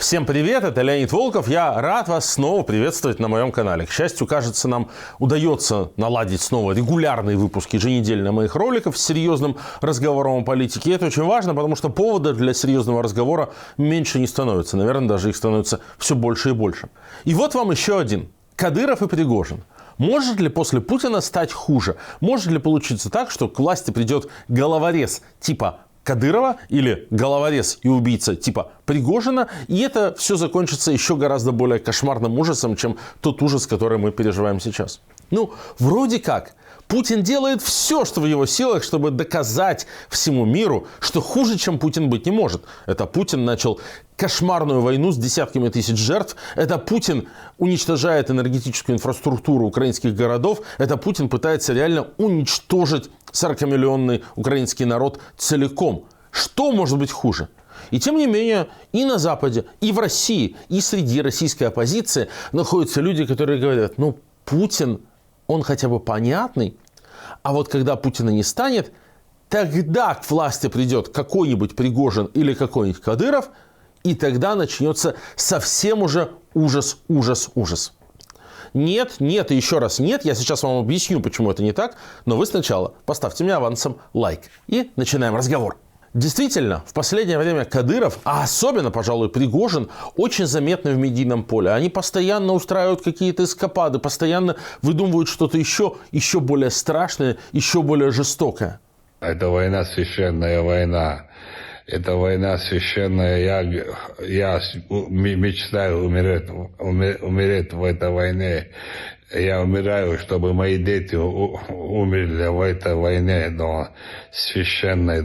Всем привет, это Леонид Волков. Я рад вас снова приветствовать на моем канале. К счастью, кажется, нам удается наладить снова регулярные выпуски еженедельно моих роликов с серьезным разговором о политике. И это очень важно, потому что поводов для серьезного разговора меньше не становится. Наверное, даже их становится все больше и больше. И вот вам еще один. Кадыров и Пригожин. Может ли после Путина стать хуже? Может ли получиться так, что к власти придет головорез типа Кадырова или головорез и убийца типа Пригожина, и это все закончится еще гораздо более кошмарным ужасом, чем тот ужас, который мы переживаем сейчас? Ну, вроде как. Путин делает все, что в его силах, чтобы доказать всему миру, что хуже, чем Путин, быть не может. Это Путин начал кошмарную войну с десятками тысяч жертв. Это Путин уничтожает энергетическую инфраструктуру украинских городов. Это Путин пытается реально уничтожить 40-миллионный украинский народ целиком. Что может быть хуже? И тем не менее, и на Западе, и в России, и среди российской оппозиции находятся люди, которые говорят, ну, Путин, он хотя бы понятный, а вот когда Путина не станет, тогда к власти придет какой-нибудь Пригожин или какой-нибудь Кадыров, и тогда начнется совсем уже ужас. Нет, и еще раз нет. Я сейчас вам объясню, почему это не так. Но вы сначала поставьте мне авансом лайк. И начинаем разговор. Действительно, в последнее время Кадыров, а особенно, пожалуй, Пригожин, очень заметны в медийном поле. Они постоянно устраивают какие-то эскапады, постоянно выдумывают что-то еще более страшное, еще более жестокое. Это война, священная война. Это война священная. Я мечтаю умереть в этой войне. Я умираю, чтобы мои дети умерли в этой войне, священной,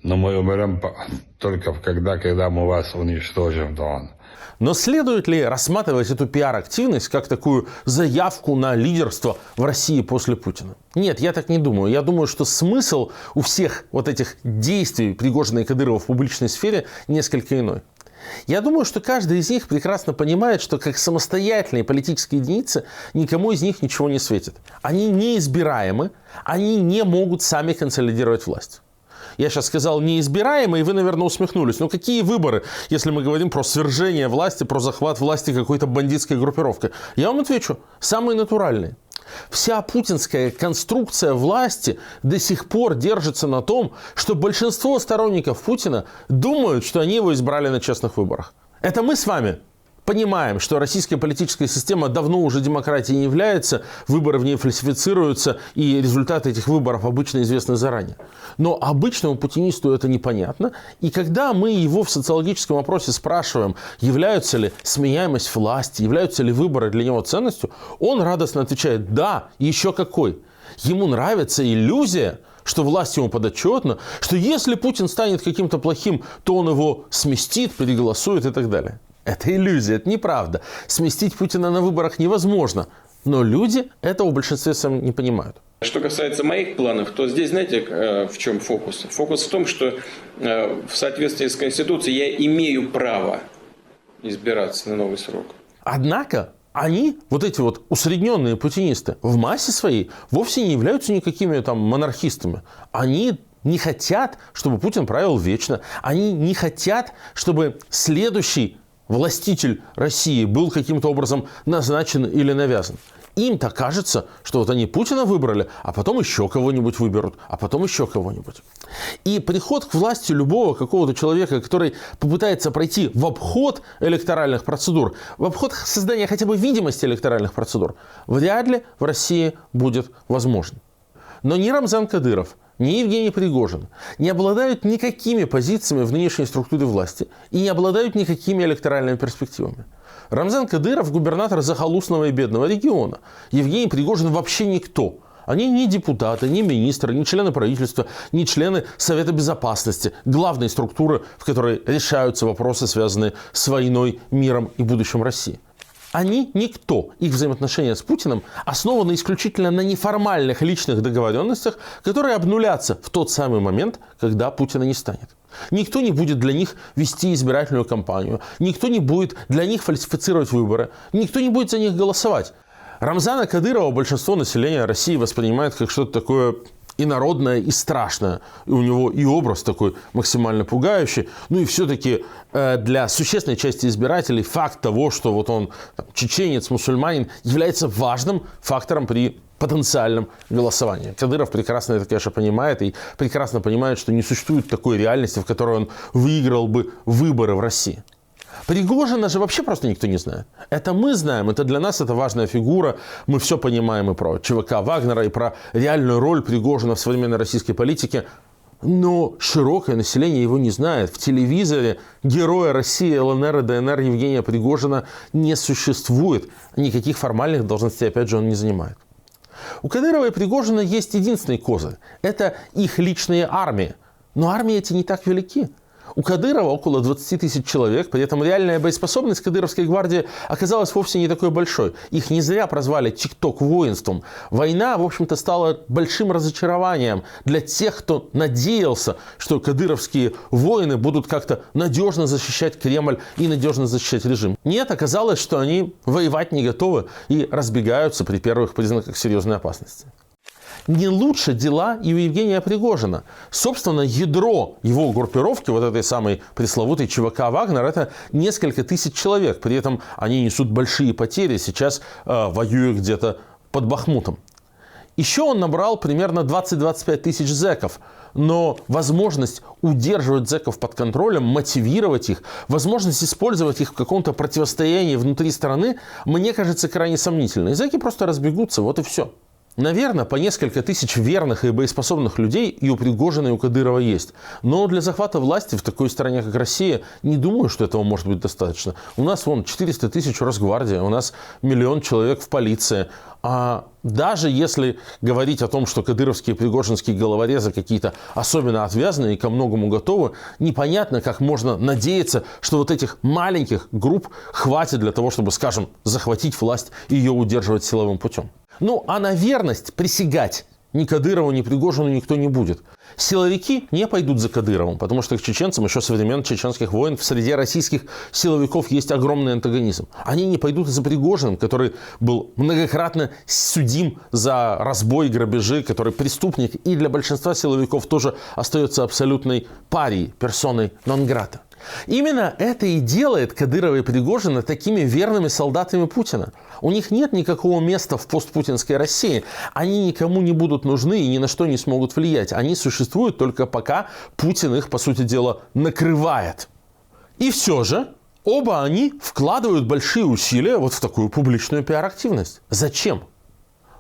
Но мы умрем только когда мы вас уничтожим, Но следует ли рассматривать эту пиар-активность как такую заявку на лидерство в России после Путина? Нет, я так не думаю. Я думаю, что смысл у всех вот этих действий Пригожина и Кадырова в публичной сфере несколько иной. Я думаю, что каждый из них прекрасно понимает, что как самостоятельные политические единицы никому из них ничего не светит. Они неизбираемы, они не могут сами консолидировать власть. Я сейчас сказал неизбираемые, и вы, наверное, усмехнулись. Но какие выборы, если мы говорим про свержение власти, про захват власти какой-то бандитской группировкой? Я вам отвечу, самые натуральные. Вся путинская конструкция власти до сих пор держится на том, что большинство сторонников Путина думают, что они его избрали на честных выборах. Это мы с вами понимаем, что российская политическая система давно уже демократией не является, выборы в ней фальсифицируются, и результаты этих выборов обычно известны заранее. Но обычному путинисту это непонятно, и когда мы его в социологическом опросе спрашиваем, являются ли сменяемость власти, являются ли выборы для него ценностью, он радостно отвечает «да, еще какой». Ему нравится иллюзия, что власть ему подотчетна, что если Путин станет каким-то плохим, то он его сместит, переголосует и так далее. Это иллюзия, это неправда. Сместить Путина на выборах невозможно. Но люди этого в большинстве своем не понимают. Что касается моих планов, то здесь, знаете, в чем фокус? Фокус в том, что в соответствии с Конституцией я имею право избираться на новый срок. Однако они, вот эти вот усредненные путинисты, в массе своей вовсе не являются никакими там монархистами. Они не хотят, чтобы Путин правил вечно. Они не хотят, чтобы следующий властитель России был каким-то образом назначен или навязан. Им-то кажется, что вот они Путина выбрали, а потом еще кого-нибудь выберут, а потом еще кого-нибудь. И приход к власти любого какого-то человека, который попытается пройти в обход электоральных процедур, в обход создания хотя бы видимости электоральных процедур, вряд ли в России будет возможен. Но ни Рамзан Кадыров, ни Евгений Пригожин не обладают никакими позициями в нынешней структуре власти и не обладают никакими электоральными перспективами. Рамзан Кадыров – губернатор захолустного и бедного региона. Евгений Пригожин вообще никто. Они не депутаты, не министры, не члены правительства, не члены Совета Безопасности, главной структуры, в которой решаются вопросы, связанные с войной, миром и будущим России. Они никто. Их взаимоотношения с Путиным основаны исключительно на неформальных личных договоренностях, которые обнулятся в тот самый момент, когда Путина не станет. Никто не будет для них вести избирательную кампанию. Никто не будет для них фальсифицировать выборы. Никто не будет за них голосовать. Рамзана Кадырова большинство населения России воспринимает как что-то такое и народное, и страшное. И у него и образ такой максимально пугающий. Ну и все-таки для существенной части избирателей факт того, что вот он чеченец, мусульманин, является важным фактором при потенциальном голосовании. Кадыров прекрасно это, конечно, понимает и прекрасно понимает, что не существует такой реальности, в которой он выиграл бы выборы в России. Пригожина же вообще просто никто не знает. Это мы знаем, это для нас это важная фигура. Мы все понимаем и про ЧВК Вагнера, и про реальную роль Пригожина в современной российской политике. Но широкое население его не знает. В телевизоре героя России, ЛНР и ДНР Евгения Пригожина не существует. Никаких формальных должностей, опять же, он не занимает. У Кадырова и Пригожина есть единственный козырь. Это их личные армии. Но армии эти не так велики. У Кадырова около 20 тысяч человек, при этом реальная боеспособность Кадыровской гвардии оказалась вовсе не такой большой. Их не зря прозвали «тикток-воинством». Война, в общем-то, стала большим разочарованием для тех, кто надеялся, что кадыровские воины будут как-то надежно защищать Кремль и надежно защищать режим. Нет, оказалось, что они воевать не готовы и разбегаются при первых признаках серьезной опасности. Не лучше дела и у Евгения Пригожина. Собственно, ядро его группировки, вот этой самой пресловутой ЧВК «Вагнер», это несколько тысяч человек. При этом они несут большие потери, сейчас воюя где-то под Бахмутом. Еще он набрал примерно 20-25 тысяч зэков. Но возможность удерживать зэков под контролем, мотивировать их, возможность использовать их в каком-то противостоянии внутри страны, мне кажется крайне сомнительной. Зэки просто разбегутся, вот и все. Наверное, по несколько тысяч верных и боеспособных людей и у Пригожина, и у Кадырова есть. Но для захвата власти в такой стране, как Россия, не думаю, что этого может быть достаточно. У нас вон 400 тысяч в Росгвардии, у нас 1 миллион человек в полиции. А даже если говорить о том, что кадыровские и пригожинские головорезы какие-то особенно отвязанные и ко многому готовы, непонятно, как можно надеяться, что вот этих маленьких групп хватит для того, чтобы, скажем, захватить власть и ее удерживать силовым путем. Ну, а на верность присягать ни Кадырову, ни Пригожину никто не будет. Силовики не пойдут за Кадыровым, потому что к чеченцам еще со времен чеченских войн в среде российских силовиков есть огромный антагонизм. Они не пойдут и за Пригожиным, который был многократно судим за разбой, грабежи, который преступник и для большинства силовиков тоже остается абсолютной парией, персоной нон-грата. Именно это и делает Кадырова и Пригожина такими верными солдатами Путина. У них нет никакого места в постпутинской России. Они никому не будут нужны и ни на что не смогут влиять. Они существуют только пока Путин их, по сути дела, накрывает. И все же оба они вкладывают большие усилия вот в такую публичную пиар-активность. Зачем?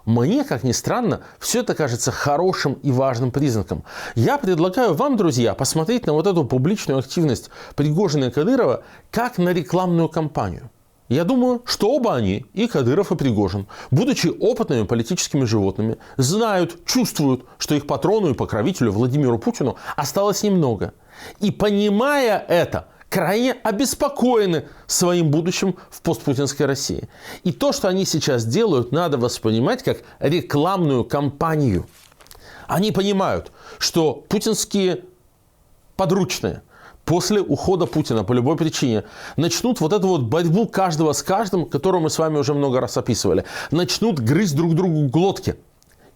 Мне, как ни странно, все это кажется хорошим и важным признаком. Я предлагаю вам, друзья, посмотреть на вот эту публичную активность Пригожина и Кадырова как на рекламную кампанию. Я думаю, что оба они, и Кадыров, и Пригожин, будучи опытными политическими животными, знают, чувствуют, что их патрону и покровителю Владимиру Путину осталось немного. И понимая это, крайне обеспокоены своим будущим в постпутинской России. И то, что они сейчас делают, надо воспринимать как рекламную кампанию. Они понимают, что путинские подручные после ухода Путина по любой причине начнут вот эту вот борьбу каждого с каждым, которую мы с вами уже много раз описывали. Начнут грызть друг другу глотки.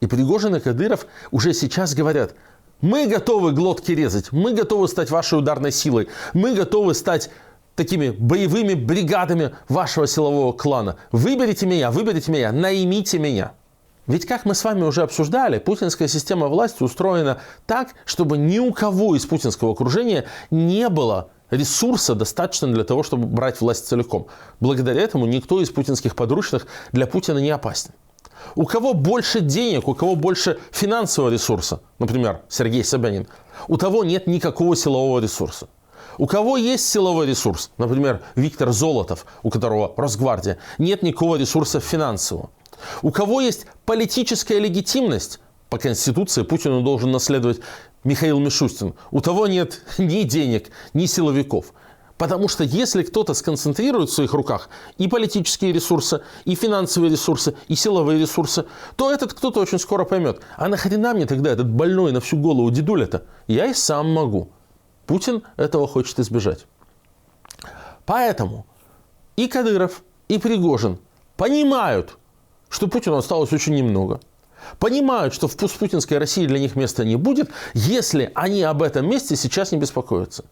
И Пригожин и Кадыров уже сейчас говорят: мы готовы глотки резать, мы готовы стать вашей ударной силой, мы готовы стать такими боевыми бригадами вашего силового клана. Выберите меня, наймите меня. Ведь, как мы с вами уже обсуждали, путинская система власти устроена так, чтобы ни у кого из путинского окружения не было ресурса достаточно для того, чтобы брать власть целиком. Благодаря этому никто из путинских подручных для Путина не опасен. У кого больше денег, у кого больше финансового ресурса, например, Сергей Собянин, у того нет никакого силового ресурса. У кого есть силовой ресурс, например, Виктор Золотов, у которого Росгвардия, нет никакого ресурса финансового. У кого есть политическая легитимность, по Конституции Путину должен наследовать Михаил Мишустин, у того нет ни денег, ни силовиков. Потому что если кто-то сконцентрирует в своих руках и политические ресурсы, и финансовые ресурсы, и силовые ресурсы, то этот кто-то очень скоро поймет: а нахрена мне тогда этот больной на всю голову дедуля-то? Я и сам могу. Путин этого хочет избежать. Поэтому и Кадыров, и Пригожин понимают, что Путину осталось очень немного. Понимают, что в постпутинской России для них места не будет, если они об этом месте сейчас не беспокоятся.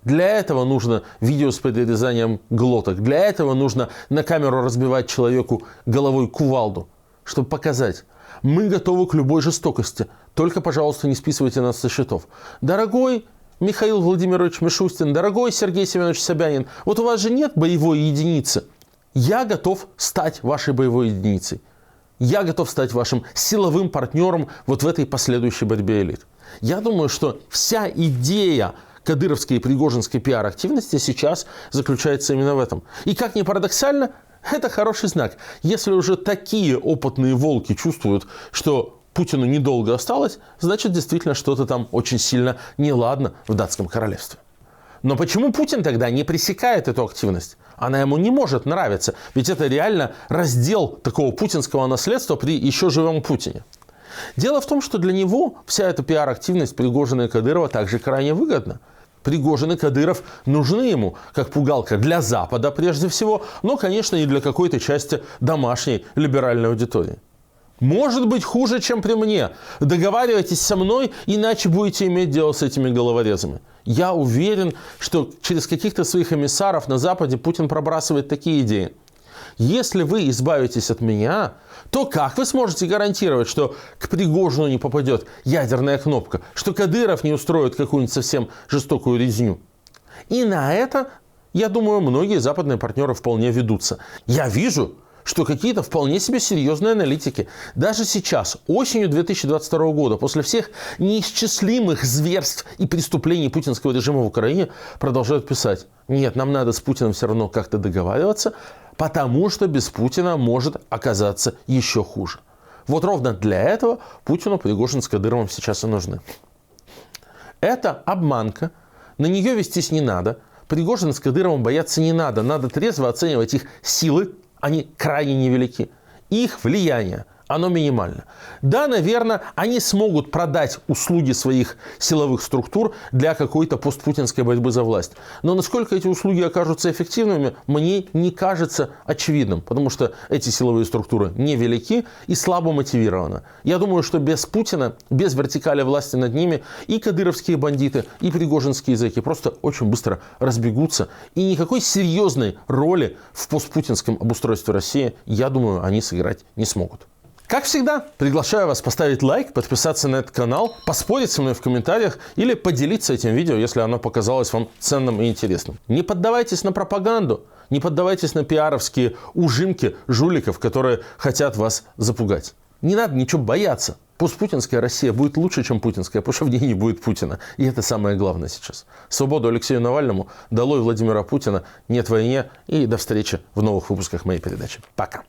Для этого нужно видео с подрезанием глоток. Для этого нужно на камеру разбивать человеку головой кувалду, чтобы показать: мы готовы к любой жестокости. Только, пожалуйста, не списывайте нас со счетов. Дорогой Михаил Владимирович Мишустин, дорогой Сергей Семенович Собянин, вот у вас же нет боевой единицы. Я готов стать вашей боевой единицей. Я готов стать вашим силовым партнером вот в этой последующей борьбе элит. Я думаю, что вся идея кадыровской и пригожинской пиар-активности сейчас заключается именно в этом. И как ни парадоксально, это хороший знак. Если уже такие опытные волки чувствуют, что Путину недолго осталось, значит, действительно что-то там очень сильно неладно в датском королевстве. Но почему Путин тогда не пресекает эту активность? Она ему не может нравиться, ведь это реально раздел такого путинского наследства при еще живом Путине. Дело в том, что для него вся эта пиар-активность Пригожина и Кадырова также крайне выгодна. Пригожин и Кадыров нужны ему как пугалка для Запада прежде всего, но, конечно, и для какой-то части домашней либеральной аудитории. Может быть хуже, чем при мне. Договаривайтесь со мной, иначе будете иметь дело с этими головорезами. Я уверен, что через каких-то своих эмиссаров на Западе Путин пробрасывает такие идеи. Если вы избавитесь от меня, то как вы сможете гарантировать, что к Пригожину не попадет ядерная кнопка, что Кадыров не устроит какую-нибудь совсем жестокую резню? И на это, я думаю, многие западные партнеры вполне ведутся. Я вижу, что какие-то вполне себе серьезные аналитики даже сейчас, осенью 2022 года, после всех неисчислимых зверств и преступлений путинского режима в Украине, продолжают писать: нет, нам надо с Путиным все равно как-то договариваться, потому что без Путина может оказаться еще хуже. Вот ровно для этого Путину Пригожин с Кадыровым сейчас и нужны. Это обманка, на нее вестись не надо, Пригожин с Кадыровым бояться не надо, надо трезво оценивать их силы. Они крайне невелики. Их влияние, оно минимально. Да, наверное, они смогут продать услуги своих силовых структур для какой-то постпутинской борьбы за власть. Но насколько эти услуги окажутся эффективными, мне не кажется очевидным. Потому что эти силовые структуры невелики и слабо мотивированы. Я думаю, что без Путина, без вертикали власти над ними, и кадыровские бандиты, и пригожинские языки просто очень быстро разбегутся. И никакой серьезной роли в постпутинском обустройстве России, я думаю, они сыграть не смогут. Как всегда, приглашаю вас поставить лайк, подписаться на этот канал, поспорить со мной в комментариях или поделиться этим видео, если оно показалось вам ценным и интересным. Не поддавайтесь на пропаганду, не поддавайтесь на пиаровские ужимки жуликов, которые хотят вас запугать. Не надо ничего бояться. Постпутинская Россия будет лучше, чем путинская, потому что в ней не будет Путина. И это самое главное сейчас. Свободу Алексею Навальному, долой Владимира Путина, нет войне и до встречи в новых выпусках моей передачи. Пока.